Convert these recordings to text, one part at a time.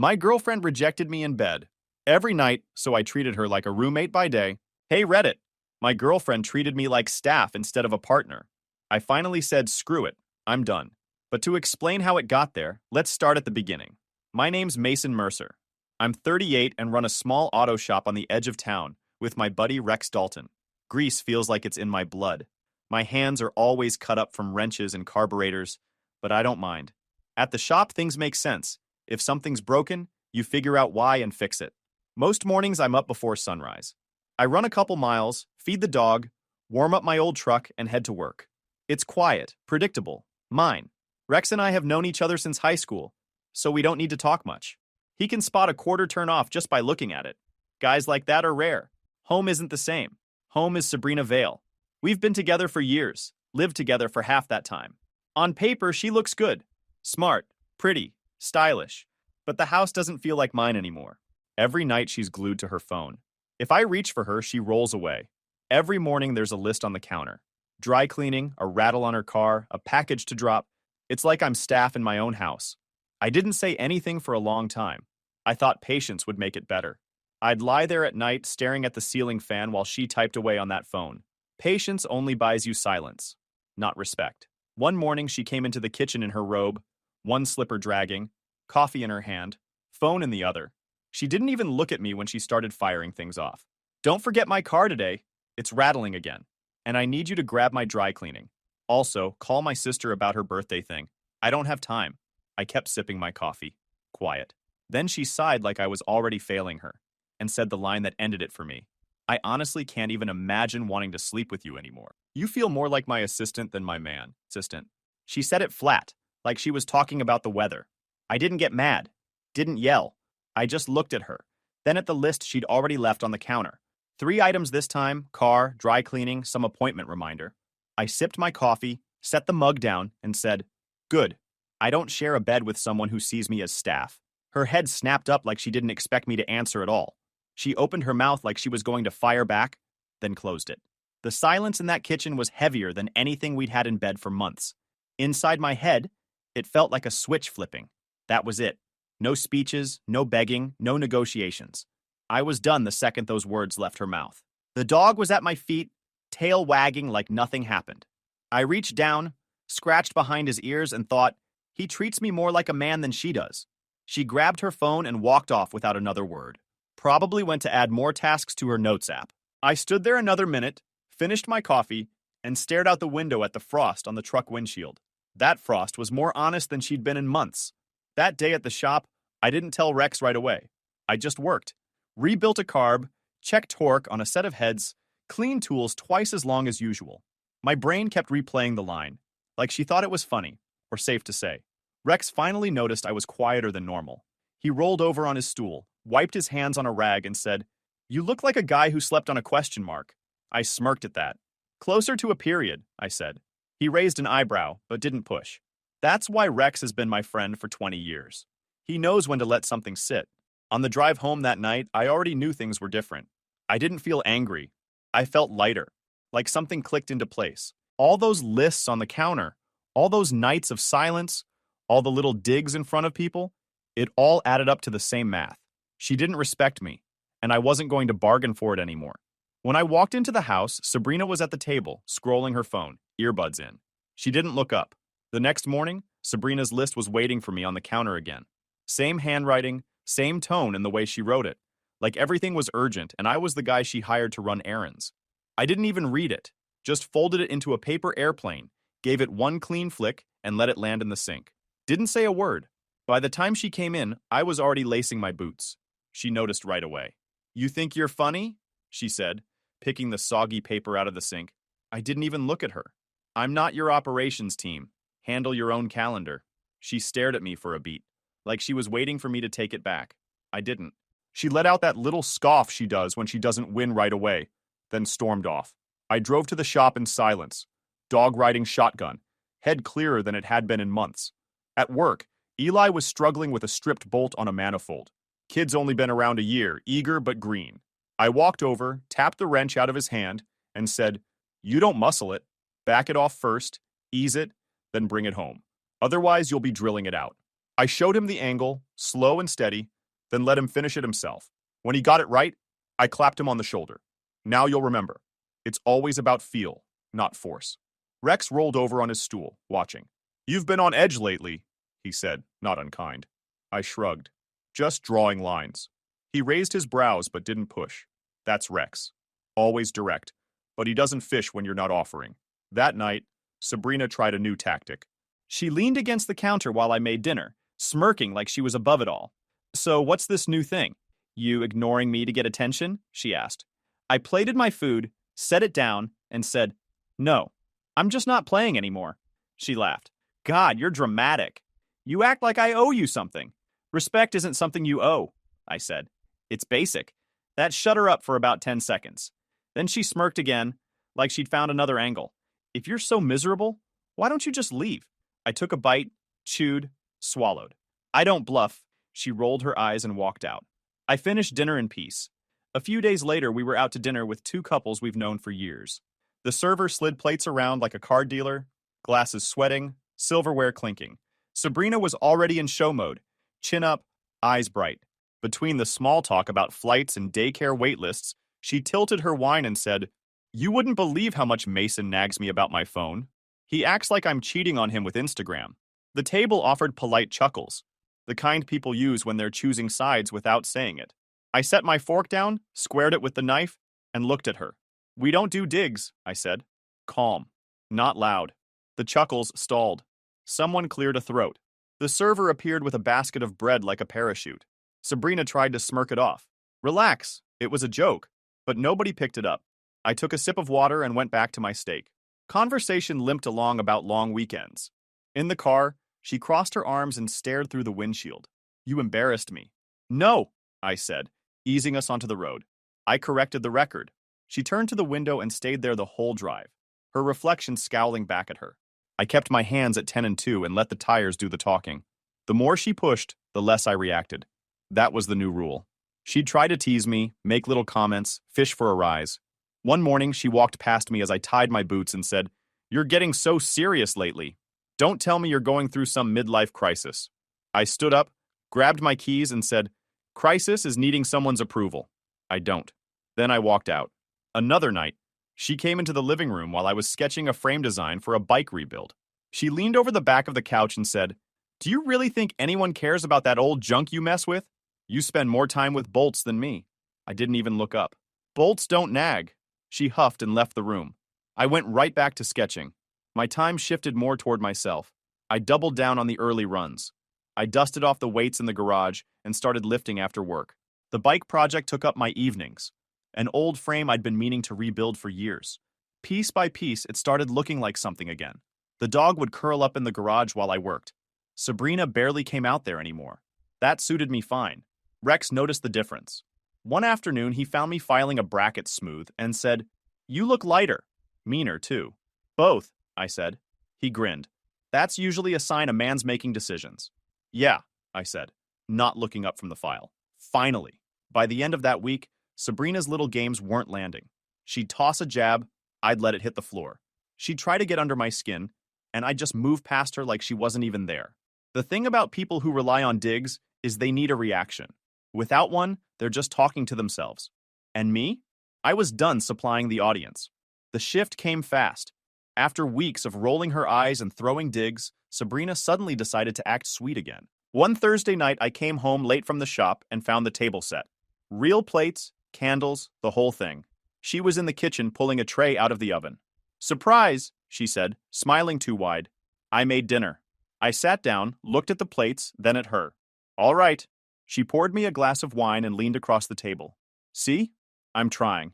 My girlfriend rejected me in bed every night, so I treated her like a roommate by day. Hey Reddit, my girlfriend treated me like staff instead of a partner. I finally said, screw it, I'm done. But to explain how it got there, let's start at the beginning. My name's Mason Mercer. I'm 38 and run a small auto shop on the edge of town with my buddy Rex Dalton. Grease feels like it's in my blood. My hands are always cut up from wrenches and carburetors, but I don't mind. At the shop, things make sense. If something's broken, you figure out why and fix it. Most mornings, I'm up before sunrise. I run a couple miles, feed the dog, warm up my old truck, and head to work. It's quiet, predictable, mine. Rex and I have known each other since high school, so we don't need to talk much. He can spot a quarter turn off just by looking at it. Guys like that are rare. Home isn't the same. Home is Sabrina Vale. We've been together for years, lived together for half that time. On paper, she looks good. Smart, pretty, stylish. But the house doesn't feel like mine anymore. Every night she's glued to her phone. If I reach for her, she rolls away. Every morning there's a list on the counter. Dry cleaning, a rattle on her car, a package to drop. It's like I'm staff in my own house. I didn't say anything for a long time. I thought patience would make it better. I'd lie there at night staring at the ceiling fan while she typed away on that phone. Patience only buys you silence, not respect. One morning she came into the kitchen in her robe, one slipper dragging, coffee in her hand, phone in the other. She didn't even look at me when she started firing things off. Don't forget my car today. It's rattling again. And I need you to grab my dry cleaning. Also, call my sister about her birthday thing. I don't have time. I kept sipping my coffee. Quiet. Then she sighed like I was already failing her, and said the line that ended it for me. I honestly can't even imagine wanting to sleep with you anymore. You feel more like my assistant than my man. Assistant. She said it flat, like she was talking about the weather. I didn't get mad. Didn't yell. I just looked at her. Then at the list she'd already left on the counter. 3 items this time: car, dry cleaning, some appointment reminder. I sipped my coffee, set the mug down, and said, good. I don't share a bed with someone who sees me as staff. Her head snapped up like she didn't expect me to answer at all. She opened her mouth like she was going to fire back, then closed it. The silence in that kitchen was heavier than anything we'd had in bed for months. Inside my head, it felt like a switch flipping. That was it. No speeches, no begging, no negotiations. I was done the second those words left her mouth. The dog was at my feet, tail wagging like nothing happened. I reached down, scratched behind his ears, and thought, he treats me more like a man than she does. She grabbed her phone and walked off without another word. Probably went to add more tasks to her notes app. I stood there another minute, finished my coffee, and stared out the window at the frost on the truck windshield. That frost was more honest than she'd been in months. That day at the shop, I didn't tell Rex right away. I just worked. Rebuilt a carb, checked torque on a set of heads, cleaned tools twice as long as usual. My brain kept replaying the line, like she thought it was funny, or safe to say. Rex finally noticed I was quieter than normal. He rolled over on his stool, wiped his hands on a rag, and said, you look like a guy who slept on a question mark. I smirked at that. Closer to a period, I said. He raised an eyebrow, but didn't push. That's why Rex has been my friend for 20 years. He knows when to let something sit. On the drive home that night, I already knew things were different. I didn't feel angry. I felt lighter, like something clicked into place. All those lists on the counter, all those nights of silence, all the little digs in front of people, it all added up to the same math. She didn't respect me, and I wasn't going to bargain for it anymore. When I walked into the house, Sabrina was at the table, scrolling her phone, earbuds in. She didn't look up. The next morning, Sabrina's list was waiting for me on the counter again. Same handwriting, same tone in the way she wrote it. Like everything was urgent, and I was the guy she hired to run errands. I didn't even read it, just folded it into a paper airplane, gave it one clean flick, and let it land in the sink. Didn't say a word. By the time she came in, I was already lacing my boots. She noticed right away. You think you're funny? She said, picking the soggy paper out of the sink. I didn't even look at her. I'm not your operations team. Handle your own calendar. She stared at me for a beat, like she was waiting for me to take it back. I didn't. She let out that little scoff she does when she doesn't win right away, then stormed off. I drove to the shop in silence, dog riding shotgun, head clearer than it had been in months. At work, Eli was struggling with a stripped bolt on a manifold. Kid's only been around a year, eager but green. I walked over, tapped the wrench out of his hand, and said, you don't muscle it. Back it off first, ease it, then bring it home. Otherwise, you'll be drilling it out. I showed him the angle, slow and steady, then let him finish it himself. When he got it right, I clapped him on the shoulder. Now you'll remember, it's always about feel, not force. Rex rolled over on his stool, watching. You've been on edge lately, he said, not unkind. I shrugged. Just drawing lines. He raised his brows but didn't push. That's Rex. Always direct, but he doesn't fish when you're not offering. That night, Sabrina tried a new tactic. She leaned against the counter while I made dinner, smirking like she was above it all. So what's this new thing? You ignoring me to get attention? She asked. I plated my food, set it down, and said, No, I'm just not playing anymore. She laughed. God, you're dramatic. You act like I owe you something. Respect isn't something you owe, I said. It's basic. That shut her up for about 10 seconds. Then she smirked again, like she'd found another angle. If you're so miserable, why don't you just leave? I took a bite, chewed, swallowed. I don't bluff. She rolled her eyes and walked out. I finished dinner in peace. A few days later, we were out to dinner with two couples we've known for years. The server slid plates around like a card dealer, glasses sweating, silverware clinking. Sabrina was already in show mode, chin up, eyes bright. Between the small talk about flights and daycare wait lists, she tilted her wine and said, You wouldn't believe how much Mason nags me about my phone. He acts like I'm cheating on him with Instagram. The table offered polite chuckles, the kind people use when they're choosing sides without saying it. I set my fork down, squared it with the knife, and looked at her. We don't do digs, I said. Calm. Not loud. The chuckles stalled. Someone cleared a throat. The server appeared with a basket of bread like a parachute. Sabrina tried to smirk it off. Relax, it was a joke. But nobody picked it up. I took a sip of water and went back to my steak. Conversation limped along about long weekends. In the car, she crossed her arms and stared through the windshield. You embarrassed me. No, I said, easing us onto the road. I corrected the record. She turned to the window and stayed there the whole drive, her reflection scowling back at her. I kept my hands at 10 and 2 and let the tires do the talking. The more she pushed, the less I reacted. That was the new rule. She'd try to tease me, make little comments, fish for a rise. One morning, she walked past me as I tied my boots and said, You're getting so serious lately. Don't tell me you're going through some midlife crisis. I stood up, grabbed my keys and said, Crisis is needing someone's approval. I don't. Then I walked out. Another night, she came into the living room while I was sketching a frame design for a bike rebuild. She leaned over the back of the couch and said, Do you really think anyone cares about that old junk you mess with? You spend more time with bolts than me. I didn't even look up. Bolts don't nag. She huffed and left the room. I went right back to sketching. My time shifted more toward myself. I doubled down on the early runs. I dusted off the weights in the garage and started lifting after work. The bike project took up my evenings, an old frame I'd been meaning to rebuild for years. Piece by piece, it started looking like something again. The dog would curl up in the garage while I worked. Sabrina barely came out there anymore. That suited me fine. Rex noticed the difference. One afternoon, he found me filing a bracket smooth and said, You look lighter. Meaner, too. Both, I said. He grinned. That's usually a sign a man's making decisions. Yeah, I said, not looking up from the file. Finally, by the end of that week, Sabrina's little games weren't landing. She'd toss a jab, I'd let it hit the floor. She'd try to get under my skin, and I'd just move past her like she wasn't even there. The thing about people who rely on digs is they need a reaction. Without one, they're just talking to themselves. And me? I was done supplying the audience. The shift came fast. After weeks of rolling her eyes and throwing digs, Sabrina suddenly decided to act sweet again. One Thursday night, I came home late from the shop and found the table set. Real plates, candles, the whole thing. She was in the kitchen pulling a tray out of the oven. Surprise, she said, smiling too wide. I made dinner. I sat down, looked at the plates, then at her. All right. She poured me a glass of wine and leaned across the table. See? I'm trying.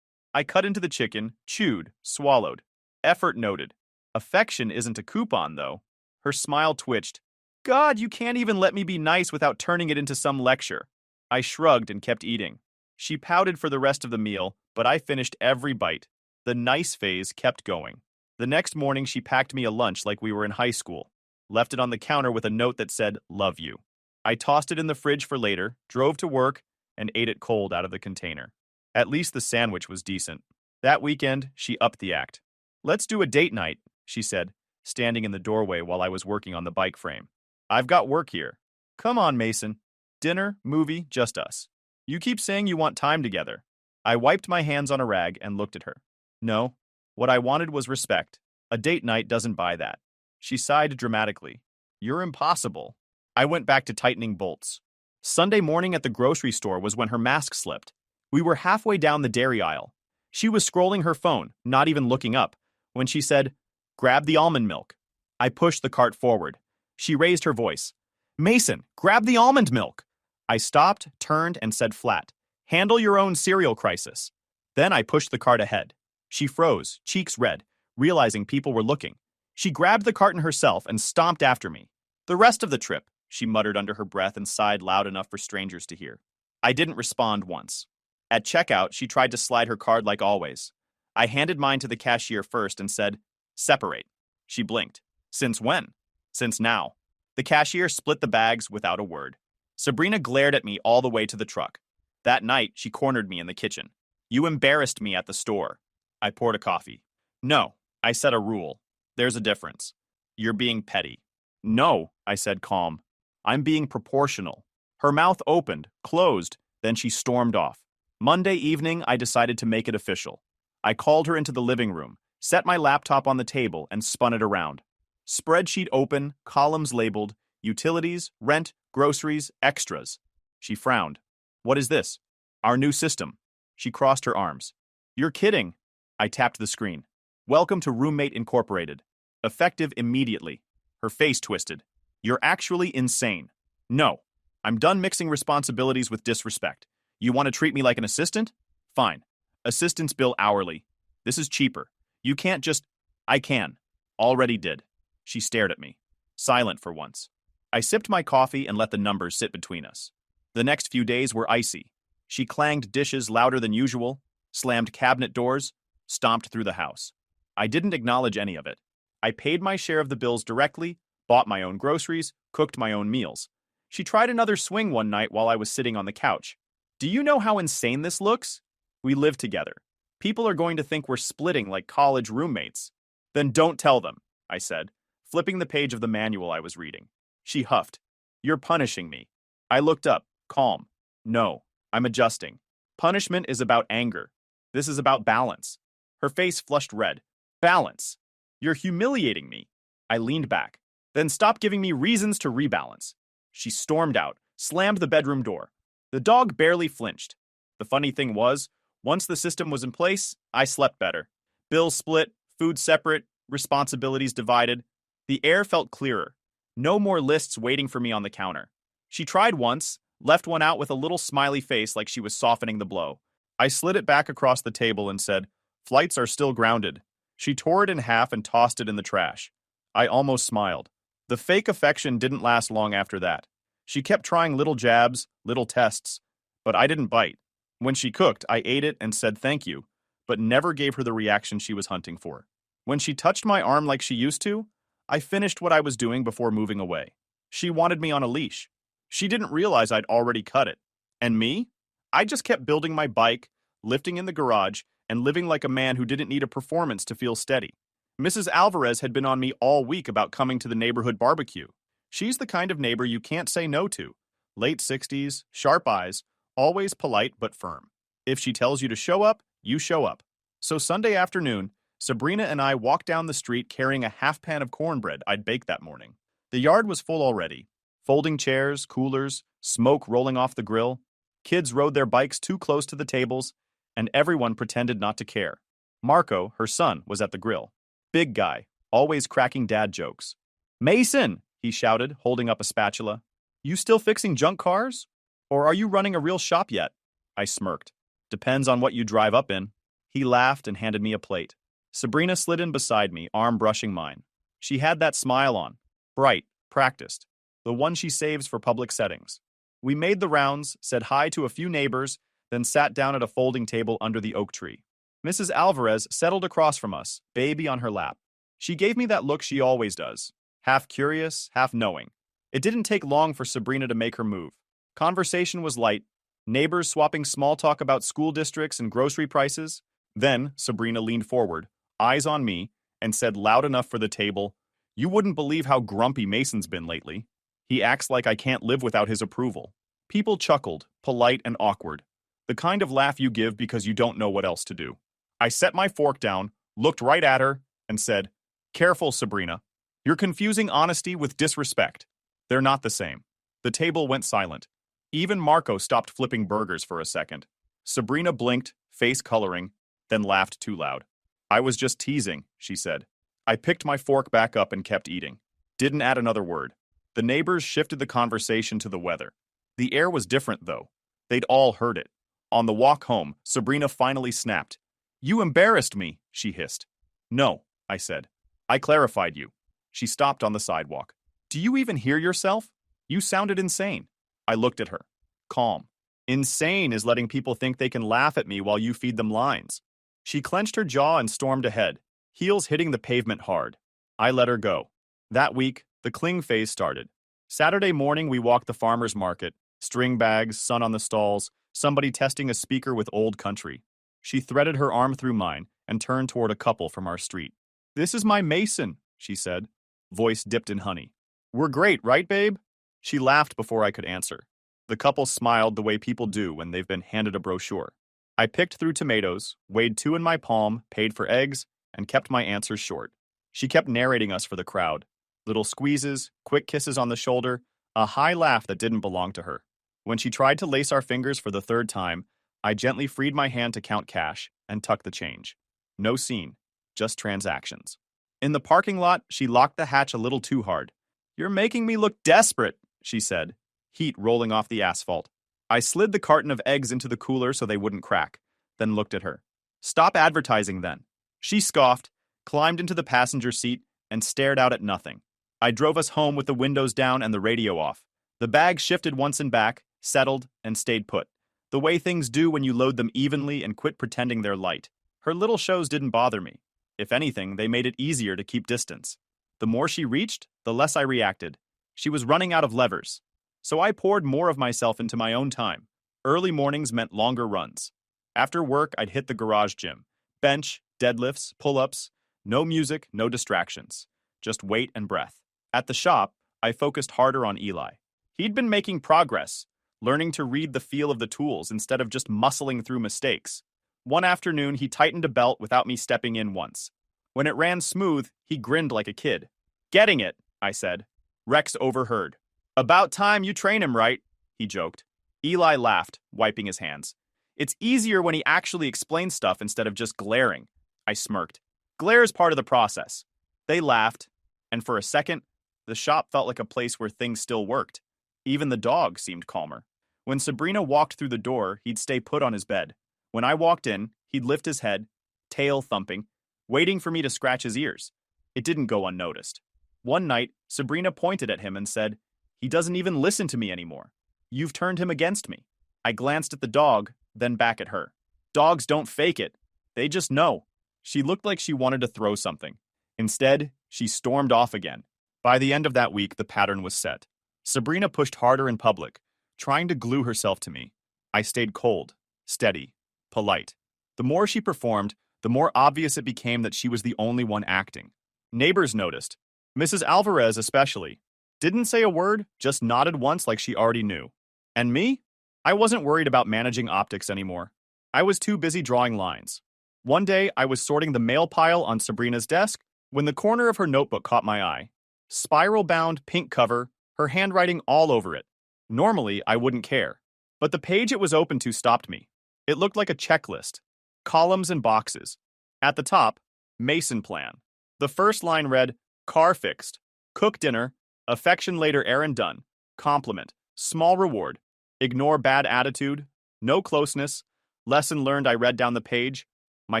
I cut into the chicken, chewed, swallowed. Effort noted. Affection isn't a coupon, though. Her smile twitched. God, you can't even let me be nice without turning it into some lecture. I shrugged and kept eating. She pouted for the rest of the meal, but I finished every bite. The nice phase kept going. The next morning, she packed me a lunch like we were in high school. Left it on the counter with a note that said, Love you. I tossed it in the fridge for later, drove to work, and ate it cold out of the container. At least the sandwich was decent. That weekend, she upped the act. Let's do a date night, she said, standing in the doorway while I was working on the bike frame. I've got work here. Come on, Mason. Dinner, movie, just us. You keep saying you want time together. I wiped my hands on a rag and looked at her. No, what I wanted was respect. A date night doesn't buy that. She sighed dramatically. You're impossible. I went back to tightening bolts. Sunday morning at the grocery store was when her mask slipped. We were halfway down the dairy aisle. She was scrolling her phone, not even looking up, when she said, "Grab the almond milk." I pushed the cart forward. She raised her voice. "Mason, grab the almond milk." I stopped, turned, and said flat, "Handle your own cereal crisis." Then I pushed the cart ahead. She froze, cheeks red, realizing people were looking. She grabbed the carton herself and stomped after me. "The rest of the trip," she muttered under her breath and sighed loud enough for strangers to hear. I didn't respond once. At checkout, she tried to slide her card like always. I handed mine to the cashier first and said, "Separate." She blinked. "Since when?" "Since now." The cashier split the bags without a word. Sabrina glared at me all the way to the truck. That night, she cornered me in the kitchen. "You embarrassed me at the store." I poured a coffee. "No, I set a rule. There's a difference. You're being petty." "No," I said calm. "I'm being proportional." Her mouth opened, closed, then she stormed off. Monday evening, I decided to make it official. I called her into the living room, set my laptop on the table, and spun it around. Spreadsheet open, columns labeled, utilities, rent, groceries, extras. She frowned. "What is this?" "Our new system." She crossed her arms. "You're kidding." I tapped the screen. "Welcome to Roommate Incorporated. Effective immediately." Her face twisted. "You're actually insane." "No. I'm done mixing responsibilities with disrespect. You want to treat me like an assistant? Fine. Assistants bill hourly. This is cheaper. You can't just... I can. Already did." She stared at me. Silent for once. I sipped my coffee and let the numbers sit between us. The next few days were icy. She clanged dishes louder than usual, slammed cabinet doors, stomped through the house. I didn't acknowledge any of it. I paid my share of the bills directly, bought my own groceries, cooked my own meals. She tried another swing one night while I was sitting on the couch. "Do you know how insane this looks? We live together. People are going to think we're splitting like college roommates." "Then don't tell them," I said, flipping the page of the manual I was reading. She huffed. "You're punishing me." I looked up, calm. "No, I'm adjusting. Punishment is about anger. This is about balance." Her face flushed red. "Balance? You're humiliating me." I leaned back. "Then stop giving me reasons to rebalance." She stormed out, slammed the bedroom door. The dog barely flinched. The funny thing was, once the system was in place, I slept better. Bills split, food separate, responsibilities divided. The air felt clearer. No more lists waiting for me on the counter. She tried once, left one out with a little smiley face like she was softening the blow. I slid it back across the table and said, "Flights are still grounded." She tore it in half and tossed it in the trash. I almost smiled. The fake affection didn't last long after that. She kept trying little jabs, little tests, but I didn't bite. When she cooked, I ate it and said thank you, but never gave her the reaction she was hunting for. When she touched my arm like she used to, I finished what I was doing before moving away. She wanted me on a leash. She didn't realize I'd already cut it. And me? I just kept building my bike, lifting in the garage, and living like a man who didn't need a performance to feel steady. Mrs. Alvarez had been on me all week about coming to the neighborhood barbecue. She's the kind of neighbor you can't say no to. Late 60s, sharp eyes, always polite but firm. If she tells you to show up, you show up. So Sunday afternoon, Sabrina and I walked down the street carrying a half pan of cornbread I'd baked that morning. The yard was full already. Folding chairs, coolers, smoke rolling off the grill. Kids rode their bikes too close to the tables, and everyone pretended not to care. Marco, her son, was at the grill. Big guy, always cracking dad jokes. "Mason!" he shouted, holding up a spatula. "You still fixing junk cars? Or are you running a real shop yet?" I smirked. "Depends on what you drive up in." He laughed and handed me a plate. Sabrina slid in beside me, arm brushing mine. She had that smile on. Bright, practiced. The one she saves for public settings. We made the rounds, said hi to a few neighbors, then sat down at a folding table under the oak tree. Mrs. Alvarez settled across from us, baby on her lap. She gave me that look she always does, half curious, half knowing. It didn't take long for Sabrina to make her move. Conversation was light, neighbors swapping small talk about school districts and grocery prices. Then Sabrina leaned forward, eyes on me, and said loud enough for the table, "You wouldn't believe how grumpy Mason's been lately." He acts like I can't live without his approval. People chuckled, polite and awkward. The kind of laugh you give because you don't know what else to do. I set my fork down, looked right at her, and said, "Careful, Sabrina. You're confusing honesty with disrespect. They're not the same." The table went silent. Even Marco stopped flipping burgers for a second. Sabrina blinked, face coloring, then laughed too loud. "I was just teasing," she said. I picked my fork back up and kept eating. Didn't add another word. The neighbors shifted the conversation to the weather. The air was different, though. They'd all heard it. On the walk home, Sabrina finally snapped. "You embarrassed me," she hissed. "No," I said. "I clarified you." She stopped on the sidewalk. "Do you even hear yourself? You sounded insane." I looked at her. Calm. "Insane is letting people think they can laugh at me while you feed them lines." She clenched her jaw and stormed ahead, heels hitting the pavement hard. I let her go. That week, the cling phase started. Saturday morning, we walked the farmer's market. String bags, sun on the stalls, somebody testing a speaker with old country. She threaded her arm through mine and turned toward a couple from our street. "This is my Mason," she said, voice dipped in honey. "We're great, right, babe?" She laughed before I could answer. The couple smiled the way people do when they've been handed a brochure. I picked through tomatoes, weighed 2 in my palm, paid for eggs, and kept my answers short. She kept narrating us for the crowd. Little squeezes, quick kisses on the shoulder, a high laugh that didn't belong to her. When she tried to lace our fingers for the 3rd time, I gently freed my hand to count cash and tuck the change. No scene, just transactions. In the parking lot, she locked the hatch a little too hard. "You're making me look desperate," she said, heat rolling off the asphalt. I slid the carton of eggs into the cooler so they wouldn't crack, then looked at her. "Stop advertising then." She scoffed, climbed into the passenger seat, and stared out at nothing. I drove us home with the windows down and the radio off. The bag shifted once and back, settled, and stayed put. The way things do when you load them evenly and quit pretending they're light. Her little shows didn't bother me. If anything, they made it easier to keep distance. The more she reached, the less I reacted. She was running out of levers. So I poured more of myself into my own time. Early mornings meant longer runs. After work, I'd hit the garage gym. Bench, deadlifts, pull-ups. No music, no distractions. Just weight and breath. At the shop, I focused harder on Eli. He'd been making progress, learning to read the feel of the tools instead of just muscling through mistakes. One afternoon, he tightened a belt without me stepping in once. When it ran smooth, he grinned like a kid. "Getting it," I said. Rex overheard. "About time you train him right," he joked. Eli laughed, wiping his hands. "It's easier when he actually explains stuff instead of just glaring." I smirked. "Glare's part of the process." They laughed, and for a second, the shop felt like a place where things still worked. Even the dog seemed calmer. When Sabrina walked through the door, he'd stay put on his bed. When I walked in, he'd lift his head, tail thumping, waiting for me to scratch his ears. It didn't go unnoticed. One night, Sabrina pointed at him and said, "He doesn't even listen to me anymore. You've turned him against me." I glanced at the dog, then back at her. Dogs don't fake it. They just know. She looked like she wanted to throw something. Instead, she stormed off again. By the end of that week, the pattern was set. Sabrina pushed harder in public, trying to glue herself to me. I stayed cold, steady, polite. The more she performed, the more obvious it became that she was the only one acting. Neighbors noticed. Mrs. Alvarez especially. Didn't say a word, just nodded once like she already knew. And me? I wasn't worried about managing optics anymore. I was too busy drawing lines. One day, I was sorting the mail pile on Sabrina's desk when the corner of her notebook caught my eye. Spiral-bound, pink cover, her handwriting all over it. Normally, I wouldn't care. But the page it was open to stopped me. It looked like a checklist. Columns and boxes. At the top, Mason plan. The first line read, "Car fixed. Cook dinner. Affection later errand done. Compliment. Small reward. Ignore bad attitude. No closeness. Lesson learned." I read down the page, my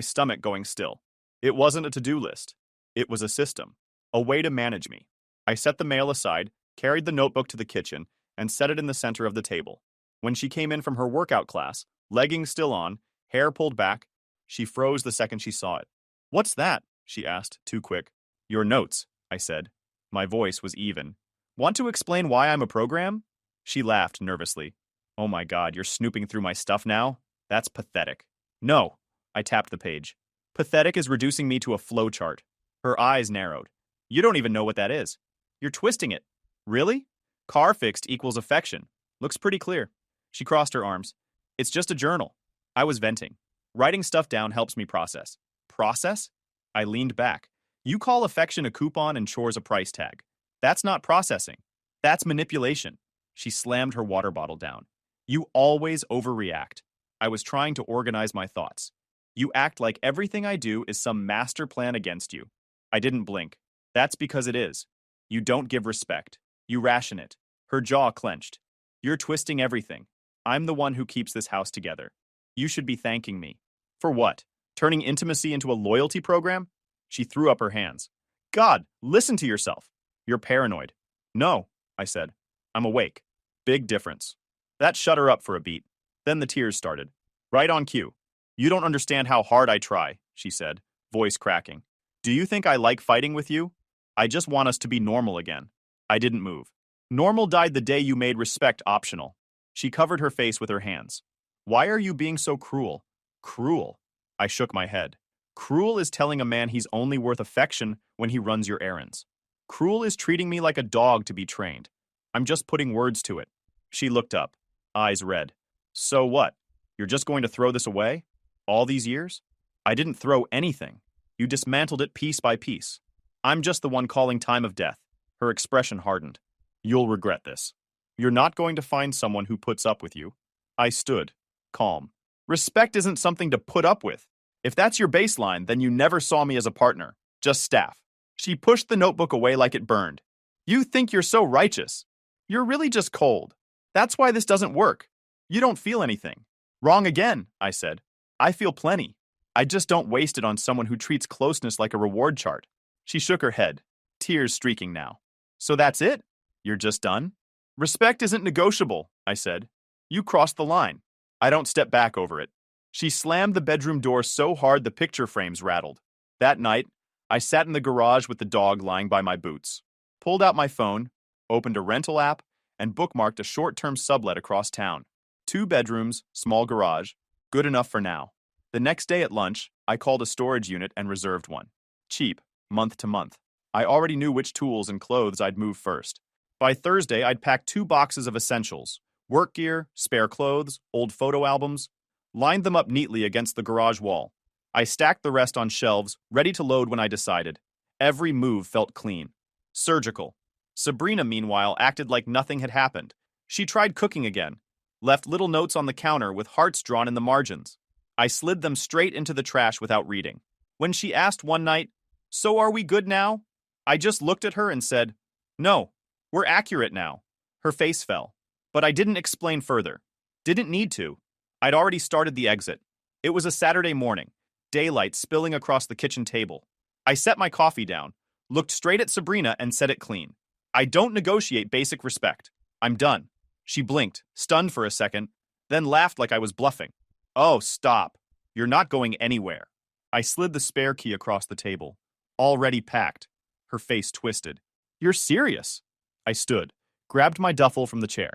stomach going still. It wasn't a to-do list. It was a system. A way to manage me. I set the mail aside, carried the notebook to the kitchen, and set it in the center of the table. When she came in from her workout class, leggings still on, hair pulled back, she froze the second she saw it. "What's that?" she asked, too quick. "Your notes," I said. My voice was even. "Want to explain why I'm a program?" She laughed nervously. "Oh my God, you're snooping through my stuff now? That's pathetic." "No." I tapped the page. "Pathetic is reducing me to a flowchart." Her eyes narrowed. "You don't even know what that is. You're twisting it." "Really?" Car fixed equals affection. Looks pretty clear. She crossed her arms. It's just a journal. I was venting. Writing stuff down helps me process. Process? I leaned back. You call affection a coupon and chores a price tag. That's not processing. That's manipulation. She slammed her water bottle down. You always overreact. I was trying to organize my thoughts. You act like everything I do is some master plan against you. I didn't blink. That's because it is. You don't give respect. You ration it. Her jaw clenched. You're twisting everything. I'm the one who keeps this house together. You should be thanking me. For what? Turning intimacy into a loyalty program? She threw up her hands. God, listen to yourself. You're paranoid. No, I said. I'm awake. Big difference. That shut her up for a beat. Then the tears started. Right on cue. You don't understand how hard I try, she said, voice cracking. Do you think I like fighting with you? I just want us to be normal again. I didn't move. Normal died the day you made respect optional. She covered her face with her hands. Why are you being so cruel? Cruel. I shook my head. Cruel is telling a man he's only worth affection when he runs your errands. Cruel is treating me like a dog to be trained. I'm just putting words to it. She looked up, eyes red. So what? You're just going to throw this away? All these years? I didn't throw anything. You dismantled it piece by piece. I'm just the one calling time of death. Her expression hardened. You'll regret this. You're not going to find someone who puts up with you. I stood, calm. Respect isn't something to put up with. If that's your baseline, then you never saw me as a partner, just staff. She pushed the notebook away like it burned. You think you're so righteous. You're really just cold. That's why this doesn't work. You don't feel anything. Wrong again, I said. I feel plenty. I just don't waste it on someone who treats closeness like a reward chart. She shook her head, tears streaking now. So that's it? You're just done? Respect isn't negotiable, I said. You crossed the line. I don't step back over it. She slammed the bedroom door so hard the picture frames rattled. That night, I sat in the garage with the dog lying by my boots, pulled out my phone, opened a rental app, and bookmarked a short-term sublet across town. 2 bedrooms, small garage, good enough for now. The next day at lunch, I called a storage unit and reserved one. Cheap, month to month. I already knew which tools and clothes I'd move first. By Thursday, I'd packed 2 boxes of essentials, work gear, spare clothes, old photo albums, lined them up neatly against the garage wall. I stacked the rest on shelves, ready to load when I decided. Every move felt clean. Surgical. Sabrina, meanwhile, acted like nothing had happened. She tried cooking again, left little notes on the counter with hearts drawn in the margins. I slid them straight into the trash without reading. When she asked one night, "So are we good now?" I just looked at her and said, "No, we're accurate now." Her face fell. But I didn't explain further. Didn't need to. I'd already started the exit. It was a Saturday morning, daylight spilling across the kitchen table. I set my coffee down, looked straight at Sabrina and said it clean. I don't negotiate basic respect. I'm done. She blinked, stunned for a second, then laughed like I was bluffing. Oh, stop. You're not going anywhere. I slid the spare key across the table. Already packed. Her face twisted. You're serious? I stood, grabbed my duffel from the chair.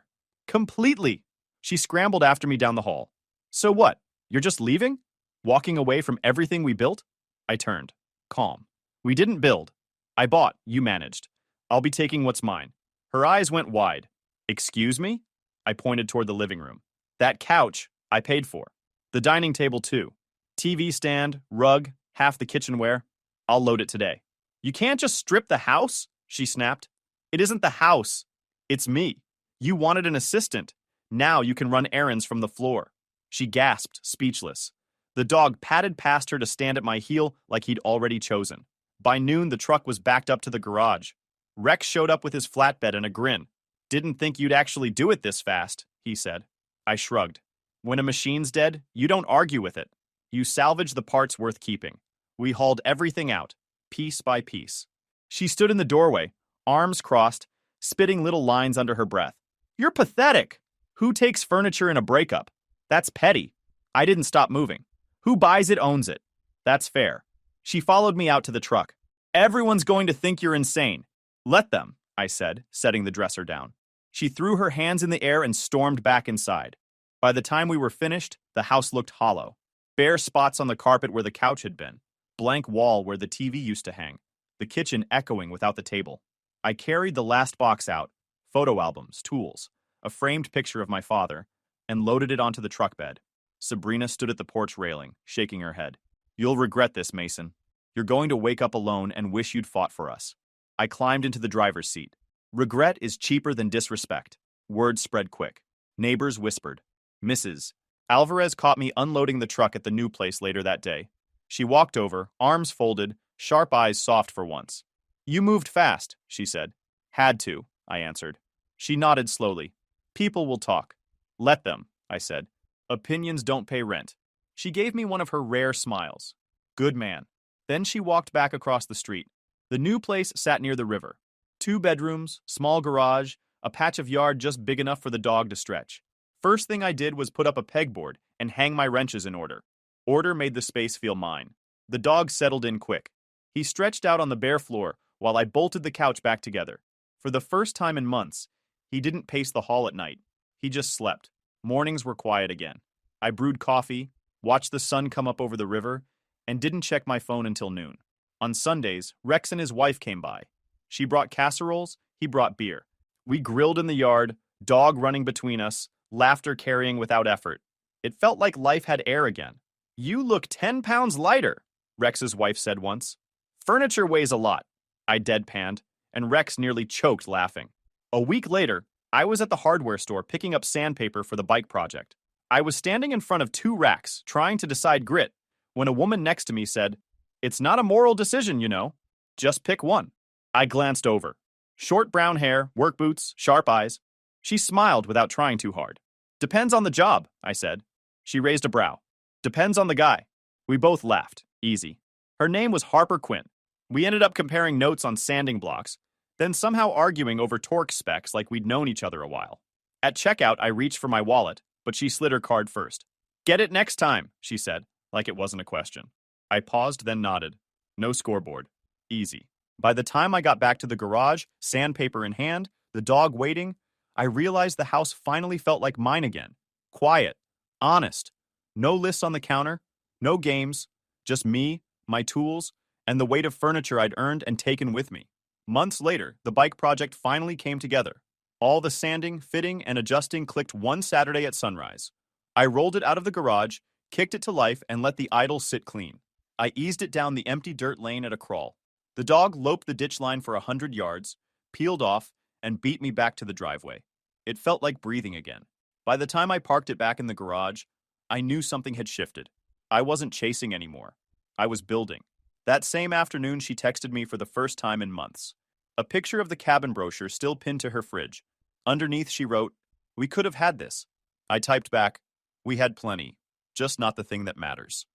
Completely. She scrambled after me down the hall. So what? You're just leaving? Walking away from everything we built? I turned, calm. We didn't build. I bought, you managed. I'll be taking what's mine. Her eyes went wide. Excuse me? I pointed toward the living room. That couch, I paid for. The dining table, too. TV stand, rug, half the kitchenware. I'll load it today. You can't just strip the house, she snapped. It isn't the house. It's me. You wanted an assistant. Now you can run errands from the floor. She gasped, speechless. The dog padded past her to stand at my heel like he'd already chosen. By noon, the truck was backed up to the garage. Rex showed up with his flatbed and a grin. Didn't think you'd actually do it this fast, he said. I shrugged. When a machine's dead, you don't argue with it. You salvage the parts worth keeping. We hauled everything out, piece by piece. She stood in the doorway, arms crossed, spitting little lines under her breath. You're pathetic. Who takes furniture in a breakup? That's petty. I didn't stop moving. Who buys it owns it. That's fair. She followed me out to the truck. Everyone's going to think you're insane. Let them, I said, setting the dresser down. She threw her hands in the air and stormed back inside. By the time we were finished, the house looked hollow. Bare spots on the carpet where the couch had been. Blank wall where the TV used to hang. The kitchen echoing without the table. I carried the last box out, photo albums, tools, a framed picture of my father, and loaded it onto the truck bed. Sabrina stood at the porch railing, shaking her head. You'll regret this, Mason. You're going to wake up alone and wish you'd fought for us. I climbed into the driver's seat. Regret is cheaper than disrespect. Word spread quick. Neighbors whispered. Mrs. Alvarez caught me unloading the truck at the new place later that day. She walked over, arms folded, sharp eyes soft for once. You moved fast, she said. Had to, I answered. She nodded slowly. People will talk. Let them, I said. Opinions don't pay rent. She gave me one of her rare smiles. Good man. Then she walked back across the street. The new place sat near the river. 2 bedrooms, small garage, a patch of yard just big enough for the dog to stretch. First thing I did was put up a pegboard and hang my wrenches in order. Order made the space feel mine. The dog settled in quick. He stretched out on the bare floor while I bolted the couch back together. For the first time in months, he didn't pace the hall at night. He just slept. Mornings were quiet again. I brewed coffee, watched the sun come up over the river, and didn't check my phone until noon. On Sundays, Rex and his wife came by. She brought casseroles, he brought beer. We grilled in the yard, dog running between us, laughter carrying without effort. It felt like life had air again. You look 10 pounds lighter, Rex's wife said once. Furniture weighs a lot, I deadpanned, and Rex nearly choked laughing. A week later, I was at the hardware store picking up sandpaper for the bike project. I was standing in front of 2 racks, trying to decide grit, when a woman next to me said, It's not a moral decision, you know. Just pick one. I glanced over. Short brown hair, work boots, sharp eyes. She smiled without trying too hard. Depends on the job, I said. She raised a brow. Depends on the guy. We both laughed. Easy. Her name was Harper Quinn. We ended up comparing notes on sanding blocks, then somehow arguing over torque specs like we'd known each other a while. At checkout, I reached for my wallet, but she slid her card first. Get it next time, she said, like it wasn't a question. I paused, then nodded. No scoreboard. Easy. By the time I got back to the garage, sandpaper in hand, the dog waiting, I realized the house finally felt like mine again. Quiet. Honest. No lists on the counter. No games. Just me, my tools, and the weight of furniture I'd earned and taken with me. Months later, the bike project finally came together. All the sanding, fitting, and adjusting clicked one Saturday at sunrise. I rolled it out of the garage, kicked it to life, and let the idol sit clean. I eased it down the empty dirt lane at a crawl. The dog loped the ditch line for 100 yards, peeled off, and beat me back to the driveway. It felt like breathing again. By the time I parked it back in the garage, I knew something had shifted. I wasn't chasing anymore. I was building. That same afternoon, she texted me for the first time in months. A picture of the cabin brochure still pinned to her fridge. Underneath, she wrote, We could have had this. I typed back, We had plenty, just not the thing that matters.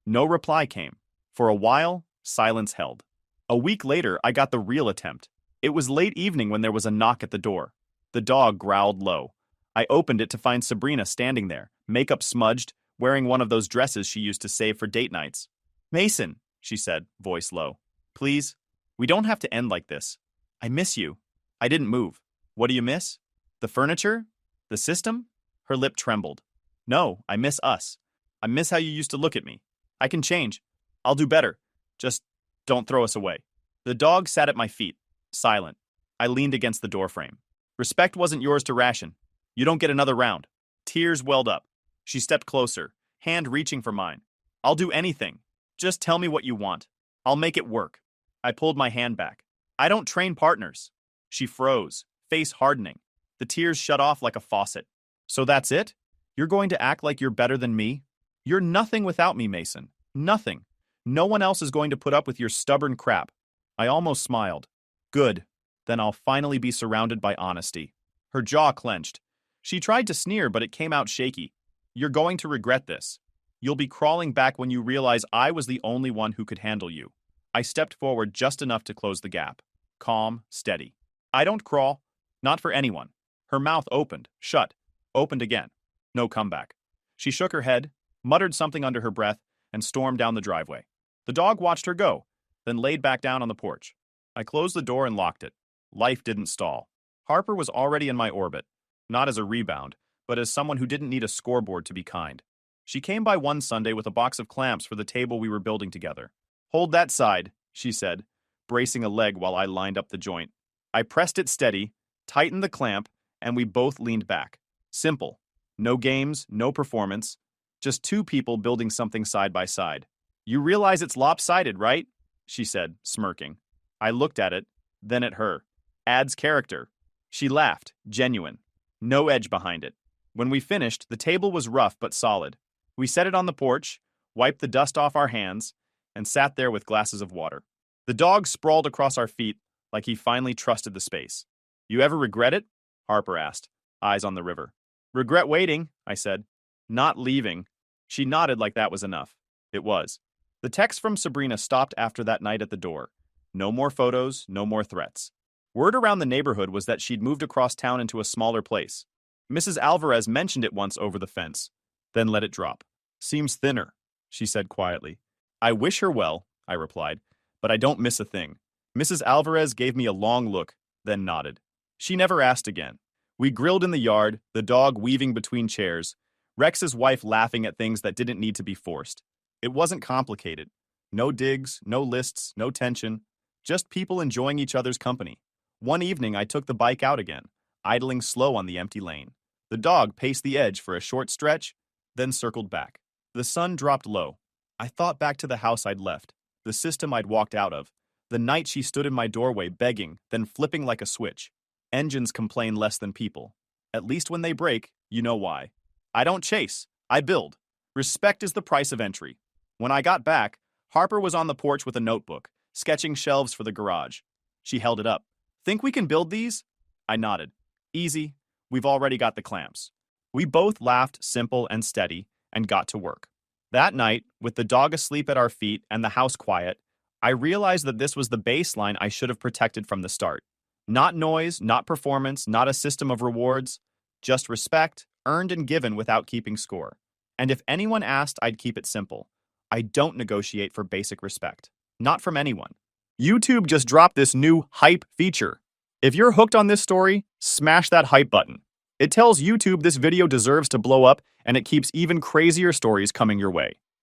No reply came. For a while, silence held. A week later, I got the real attempt. It was late evening when there was a knock at the door. The dog growled low. I opened it to find Sabrina standing there, makeup smudged, wearing one of those dresses she used to save for date nights. Mason, she said, voice low. Please, we don't have to end like this. I miss you. I didn't move. What do you miss? The furniture? The system? Her lip trembled. No, I miss us. I miss how you used to look at me. I can change. I'll do better. Just don't throw us away. The dog sat at my feet, silent. I leaned against the doorframe. Respect wasn't yours to ration. You don't get another round. Tears welled up. She stepped closer, hand reaching for mine. I'll do anything. Just tell me what you want. I'll make it work. I pulled my hand back. I don't train partners. She froze, face hardening. The tears shut off like a faucet. So that's it? You're going to act like you're better than me? You're nothing without me, Mason. Nothing. No one else is going to put up with your stubborn crap. I almost smiled. Good. Then I'll finally be surrounded by honesty. Her jaw clenched. She tried to sneer, but it came out shaky. You're going to regret this. You'll be crawling back when you realize I was the only one who could handle you. I stepped forward just enough to close the gap. Calm, steady. I don't crawl. Not for anyone. Her mouth opened, shut, opened again. No comeback. She shook her head, muttered something under her breath, and stormed down the driveway. The dog watched her go, then laid back down on the porch. I closed the door and locked it. Life didn't stall. Harper was already in my orbit, not as a rebound, but as someone who didn't need a scoreboard to be kind. She came by one Sunday with a box of clamps for the table we were building together. Hold that side, she said, bracing a leg while I lined up the joint. I pressed it steady, tightened the clamp, and we both leaned back. Simple. No games, no performance. Just two people building something side by side. You realize it's lopsided, right? She said, smirking. I looked at it, then at her. Adds character. She laughed, genuine. No edge behind it. When we finished, the table was rough but solid. We set it on the porch, wiped the dust off our hands, and sat there with glasses of water. The dog sprawled across our feet like he finally trusted the space. You ever regret it? Harper asked, eyes on the river. Regret waiting, I said. Not leaving. She nodded like that was enough. It was. The text from Sabrina stopped after that night at the door. No more photos, no more threats. Word around the neighborhood was that she'd moved across town into a smaller place. Mrs. Alvarez mentioned it once over the fence, then let it drop. Seems thinner, she said quietly. I wish her well, I replied, but I don't miss a thing. Mrs. Alvarez gave me a long look, then nodded. She never asked again. We grilled in the yard, the dog weaving between chairs, Rex's wife laughing at things that didn't need to be forced. It wasn't complicated. No digs, no lists, no tension. Just people enjoying each other's company. One evening I took the bike out again, idling slow on the empty lane. The dog paced the edge for a short stretch, then circled back. The sun dropped low. I thought back to the house I'd left, the system I'd walked out of, the night she stood in my doorway begging, then flipping like a switch. Engines complain less than people. At least when they break, you know why. I don't chase, I build. Respect is the price of entry. When I got back, Harper was on the porch with a notebook, sketching shelves for the garage. She held it up. Think we can build these? I nodded. Easy. We've already got the clamps. We both laughed, simple and steady, and got to work. That night, with the dog asleep at our feet and the house quiet, I realized that this was the baseline I should have protected from the start. Not noise, not performance, not a system of rewards, just respect, earned and given without keeping score. And if anyone asked, I'd keep it simple. I don't negotiate for basic respect. Not from anyone. YouTube just dropped this new hype feature. If you're hooked on this story, smash that hype button. It tells YouTube this video deserves to blow up, and it keeps even crazier stories coming your way.